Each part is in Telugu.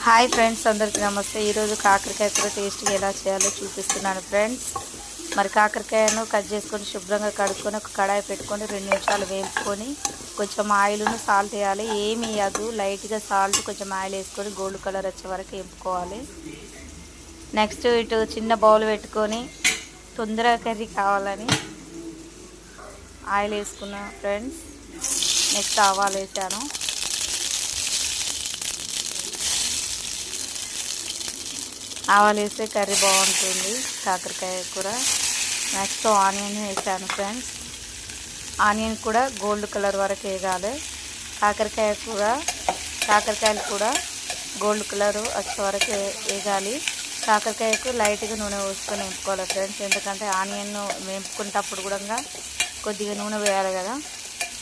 హాయ్ ఫ్రెండ్స్, అందరికీ నమస్తే. ఈరోజు కాకరకాయ కూర టేస్ట్గా ఎలా చేయాలో చూపిస్తున్నాను ఫ్రెండ్స్. మరి కాకరకాయను కట్ చేసుకొని శుభ్రంగా కడుక్కొని ఒక కడాయి పెట్టుకొని 2 నిమిషాలు వేపుకొని కొంచెం ఆయిల్ను సాల్ట్ వేయాలి. ఏమి వేయద్దు, లైట్గా సాల్ట్ కొంచెం ఆయిల్ వేసుకొని గోల్డ్ కలర్ వచ్చే వరకు వేపుకోవాలి. నెక్స్ట్ ఇటు చిన్న బౌల్ పెట్టుకొని తొందరగా కర్రీ కావాలని ఆయిల్ వేసుకున్నా ఫ్రెండ్స్. నెక్స్ట్ ఆవాలు వేసాను. ఆవాలు వేస్తే కర్రీ బాగుంటుంది కాకరకాయ కూర. నెక్స్ట్ ఆనియన్ వేసాను ఫ్రెండ్స్. ఆనియన్ కూడా గోల్డ్ కలర్ వరకు వేగాలి. కాకరకాయలు కూడా గోల్డ్ కలర్ వచ్చే వరకు వేగాలి. కాకరకాయకు లైట్గా నూనె పోసుకొని వేపుకోవాలి ఫ్రెండ్స్. ఎందుకంటే ఆనియన్ వేపుకునేటప్పుడు కూడా కొద్దిగా నూనె వేయాలి కదా.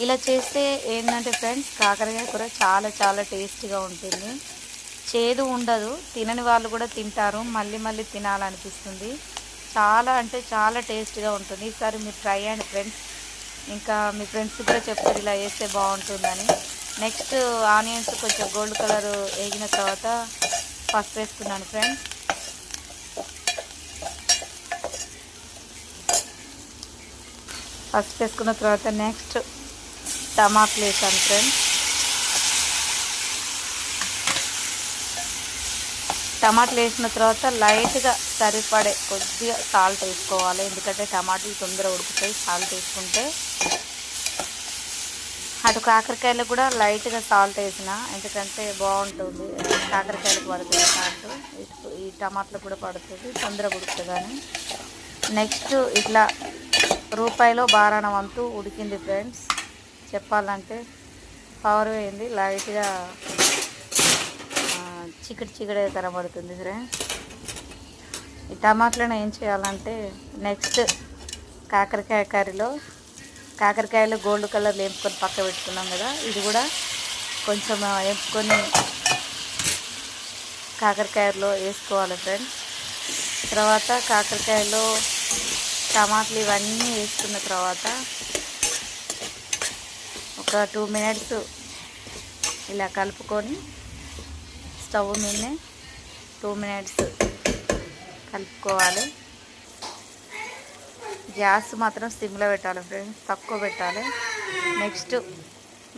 ఇలా చేస్తే ఏంటంటే ఫ్రెండ్స్, కాకరకాయ కూర చాలా చాలా టేస్టీగా ఉంటుంది. చేదు ఉండదు, తినని వాళ్ళు కూడా తింటారు, మళ్ళీ మళ్ళీ తినాలనిపిస్తుంది. చాలా అంటే చాలా టేస్ట్గా ఉంటుంది. ఈసారి మీరు ట్రై చేయండి ఫ్రెండ్స్. ఇంకా మీ ఫ్రెండ్స్ కూడా చెప్తారు ఇలా వేస్తే బాగుంటుందని. నెక్స్ట్ ఆనియన్స్ కొంచెం గోల్డ్ కలర్ వేగిన తర్వాత పసుపు వేసుకున్నాను ఫ్రెండ్స్. పసుపు వేసుకున్న తర్వాత నెక్స్ట్ టమాటాలు వేసాను ఫ్రెండ్స్. టమాటాలు వేసిన తర్వాత లైట్గా సరిపడే కొద్దిగా సాల్ట్ వేసుకోవాలి. ఎందుకంటే టమాటాలు తొందరగా ఉడుకుతాయి సాల్ట్ వేసుకుంటే. అటు కాకరకాయలు కూడా లైట్గా సాల్ట్ వేసిన, ఎందుకంటే బాగుంటుంది. కాకరకాయలకు పడుతుంది సాల్ట్, ఈ టమాటాలు కూడా పడుతుంది, తొందరగా ఉడుకుతుంది కానీ. నెక్స్ట్ ఇట్లా రూపాయిలో బారాణ వంతు ఉడికింది ఫ్రెండ్స్. చెప్పాలంటే పవర్ అయింది, లైట్గా చిక్కడి కనబడుతుంది ఫ్రెండ్స్. ఈ టమాటాలను ఏం చేయాలంటే నెక్స్ట్ కాకరకాయ కర్రీలో కాకరకాయలు గోల్డ్ కలర్ వేపుకొని పక్క పెట్టుకున్నాం కదా, ఇది కూడా కొంచెం వేపుకొని కాకరకాయలో వేసుకోవాలి ఫ్రెండ్స్. తర్వాత కాకరకాయలో టమాటాలు ఇవన్నీ వేసుకున్న తర్వాత ఒక 2 మినిట్స్ ఇలా కలుపుకొని స్టవ్ మీదనే 2 మినిట్స్ కలుపుకోవాలి. గ్యాస్ మాత్రం సిమ్లో పెట్టాలి ఫ్రెండ్స్, తక్కువ పెట్టాలి. నెక్స్ట్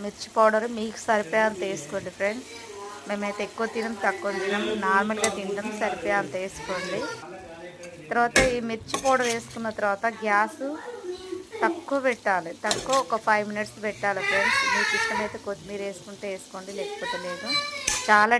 మిర్చి పౌడర్ మీకు సరిపోయేంత వేసుకోండి ఫ్రెండ్స్. మేమైతే ఎక్కువ తినం, తక్కువ తినం, నార్మల్గా తింటాం, సరిపోయేంత వేసుకోండి. తర్వాత ఈ మిర్చి పౌడర్ వేసుకున్న తర్వాత గ్యాస్ తక్కువ పెట్టాలి, ఒక 5 మినిట్స్ పెట్టాలి ఫ్రెండ్స్. మీకు ఇష్టమైతే కొత్తిమీర వేసుకుంటే వేసుకోండి, లేకపోతే లేదు. చాలా